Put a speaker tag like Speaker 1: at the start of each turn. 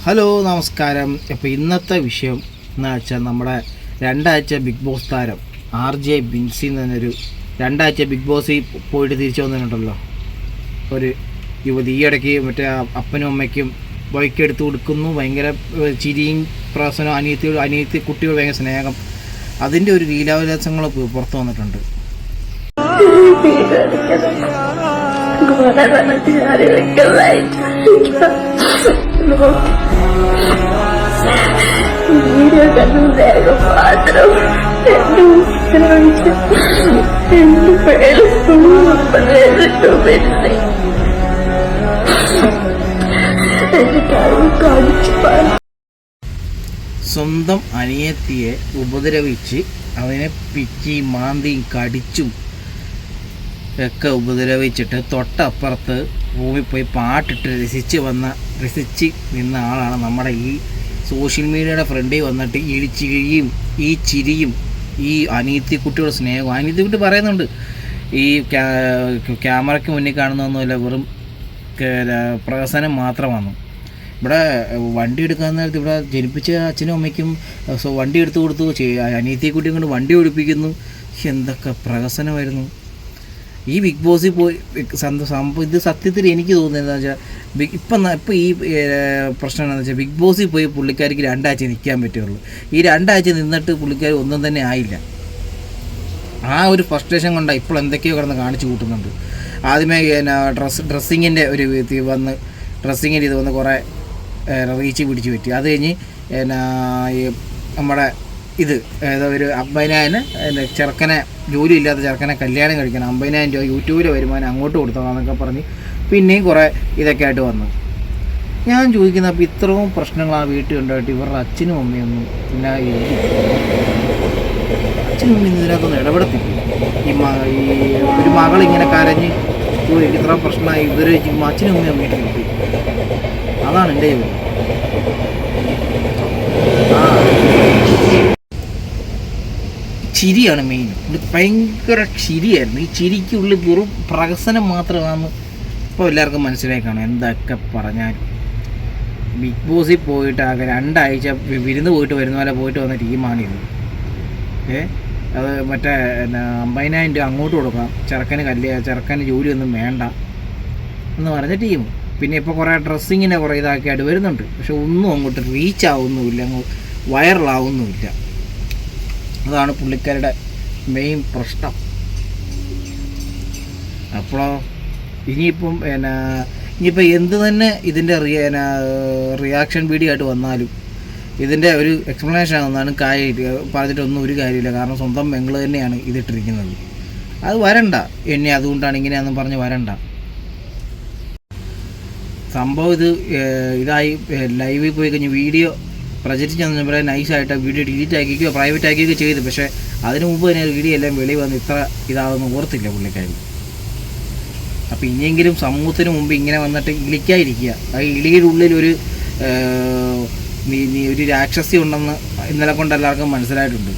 Speaker 1: Hello നമസ്കാരം. അപ്പോൾ ഇന്നത്തെ വിഷയം എന്ന് വെച്ചാൽ നമ്മുടെ രണ്ടാഴ്ച ബിഗ് ബോസ് താരം RJ ബിൻസി എന്നൊരു രണ്ടാഴ്ച ബിഗ് ബോസിൽ പോയിട്ട് തിരിച്ചു വന്നിട്ടുണ്ടല്ലോ ഒരു യുവതി. ഈയിടയ്ക്ക് മറ്റേ അപ്പനും അമ്മയ്ക്കും ബൈക്ക് എടുത്ത് കൊടുക്കുന്നു, ഭയങ്കര ചിരിയും പ്രസനം, അനിയത്തി കുട്ടിയോട് ഭയങ്കര സ്നേഹം, അതിൻ്റെ ഒരു ലീലാവിലാസങ്ങൾ പുറത്തു വന്നിട്ടുണ്ട്.
Speaker 2: വീഡിയോ കണ്ടു മാത്രം
Speaker 1: സ്വന്തം അനിയത്തിയെ ഉപദ്രവിച്ച് അവനെ പിച്ചി മാന്തിയും കടിച്ചും ഒക്കെ ഉപദ്രവിച്ചിട്ട് തൊട്ടപ്പുറത്ത് ഭൂമി പോയി പാട്ടിട്ട് രസിച്ച് നിന്ന ആളാണ് നമ്മുടെ ഈ സോഷ്യൽ മീഡിയയുടെ ഫ്രണ്ടിൽ വന്നിട്ട് ഈ ചിരിയും ഈ അനിയത്തി കുട്ടിയുടെ സ്നേഹവും. അനിയത്തി കുട്ടി പറയുന്നുണ്ട്, ഈ ക്യാമറയ്ക്ക് മുന്നിൽ കാണുന്നൊന്നുമില്ല, വെറും പ്രഹസനം മാത്രമാണ്. ഇവിടെ വണ്ടി എടുക്കാൻ നേരത്ത് ഇവിടെ ജനിപ്പിച്ച അച്ഛനും അമ്മയ്ക്കും വണ്ടി എടുത്തു കൊടുത്തു, അനിയത്തി കുട്ടിയും കൊണ്ട് വണ്ടി ഓടിപ്പിക്കുന്നു. എന്തൊക്കെ പ്രഹസനമായിരുന്നു ഈ ബിഗ് ബോസിൽ പോയി. സംഭവം ഇത് സത്യത്തിൽ എനിക്ക് തോന്നുന്നത് എന്താ വെച്ചാൽ ഇപ്പം ഈ പ്രശ്നം എന്താണെന്ന് വെച്ചാൽ ബിഗ് ബോസിൽ പോയി പുള്ളിക്കാരിക്ക് 2 ആഴ്ച നിൽക്കാൻ പറ്റുള്ളൂ. ഈ 2 ആഴ്ച നിന്നിട്ട് പുള്ളിക്കാർ ഒന്നും തന്നെ ആയില്ല. ആ ഒരു ഫ്രസ്ട്രേഷൻ കൊണ്ടാണ് ഇപ്പോൾ എന്തൊക്കെയോ കിടന്ന് കാണിച്ചു കൂട്ടുന്നുണ്ട്. ആദ്യമേ ഡ്രസ്സിങ്ങിൻ്റെ ഒരു വന്ന് ഡ്രസ്സിങ്ങിൻ്റെ ഇത് വന്ന് കുറേ റീച്ച് പിടിച്ച് പറ്റി. അത് കഴിഞ്ഞ് നമ്മുടെ ഇത് ഏതോ ഒരു 50,000 ചെറുക്കനെ, ജോലിയില്ലാത്ത ചെറുക്കനെ കല്യാണം കഴിക്കണം, 50,000 രൂപ യൂട്യൂബിൽ വരുമാനം അങ്ങോട്ട് കൊടുത്തതാന്നൊക്കെ പറഞ്ഞ് പിന്നെയും കുറേ ഇതൊക്കെ ആയിട്ട് വന്നു. ഞാൻ ചോദിക്കുന്നത്, അപ്പോൾ ഇത്രയും പ്രശ്നങ്ങൾ ആ വീട്ടിൽ ഉണ്ടായിട്ട് ഇവരുടെ അച്ഛനും അമ്മയൊന്നും പിന്നെ അച്ഛനും അമ്മയും ഇതിനകത്തൊന്നും ഇടപെടത്തില്ല. ഈ ഒരു മകളിങ്ങനെ കരഞ്ഞ് ഇത്ര പ്രശ്നമായി ഇവർ അച്ഛനും അമ്മയും വീട്ടിൽ കിട്ടി. അതാണ് എൻ്റെ ചോദ്യം. ചിരിയാണ് മെയിൻ. ഇത് ഭയങ്കര ചിരിയായിരുന്നു. ഈ ചിരിക്കുള്ളിൽ വെറും പ്രഹസനം മാത്രമാണ് ഇപ്പോൾ എല്ലാവർക്കും മനസ്സിലായി കാണും. എന്തൊക്കെ പറഞ്ഞാലും ബിഗ് ബോസിൽ പോയിട്ട് ആകെ 2 ആഴ്ച വിരുന്ന് പോയിട്ട് വരുന്ന പോലെ പോയിട്ട് വന്ന ടീമാണിത്. അത് മറ്റേ 50,000 രൂപ അങ്ങോട്ട് കൊടുക്കാം, ചെറുക്കന് ജോലിയൊന്നും വേണ്ട എന്ന് പറഞ്ഞ ടീം. പിന്നെ ഇപ്പോൾ കുറേ ഡ്രസ്സിങ്ങിനെ കുറേ ഇതാക്കിയായിട്ട് വരുന്നുണ്ട്. പക്ഷെ ഒന്നും അങ്ങോട്ട് റീച്ച് ആവുന്നുമില്ല, അങ്ങ് വൈറലാവുന്നുമില്ല. അതാണ് പുള്ളിക്കാരുടെ മെയിൻ പ്രശ്നം. അപ്പോഴോ ഇനിയിപ്പം എന്ത് തന്നെ ഇതിൻ്റെ റിയാക്ഷൻ വീഡിയോ ആയിട്ട് വന്നാലും ഇതിൻ്റെ ഒരു എക്സ്പ്ലനേഷൻ ആണെന്നാണ് പറഞ്ഞിട്ടൊന്നും ഒരു കാര്യമില്ല. കാരണം സ്വന്തം പെങ്ങള് തന്നെയാണ് ഇതിട്ടിരിക്കുന്നത്. അത് വരണ്ട, എന്നെ അതുകൊണ്ടാണ് ഇങ്ങനെയാണെന്ന് പറഞ്ഞ് വരണ്ട. സംഭവം ഇതായി ലൈവിൽ പോയി കഴിഞ്ഞ് വീഡിയോ പ്രചരിച്ച് തന്നപ്പോൾ നൈസായിട്ട് വീഡിയോ ഡിലീറ്റ് ആക്കിക്കുകയോ പ്രൈവറ്റ് ആക്കിയൊക്കെ ചെയ്തു. പക്ഷേ അതിന് മുമ്പ് തന്നെ വീഡിയോ എല്ലാം വെളിയിൽ വന്ന് ഇത്ര ഇതാവുമെന്ന് ഓർത്തില്ല പുള്ളിക്കാരി. അപ്പോൾ ഇനിയെങ്കിലും സമൂഹത്തിന് മുമ്പ് ഇങ്ങനെ വന്നിട്ട് ഇളിക്കാതിരിക്കുക. ആ ഇളിയുടെ ഉള്ളിൽ ഒരു രാക്ഷസി ഉണ്ടെന്ന് ഇന്നലെ കൊണ്ട് എല്ലാവർക്കും മനസ്സിലായിട്ടുണ്ട്.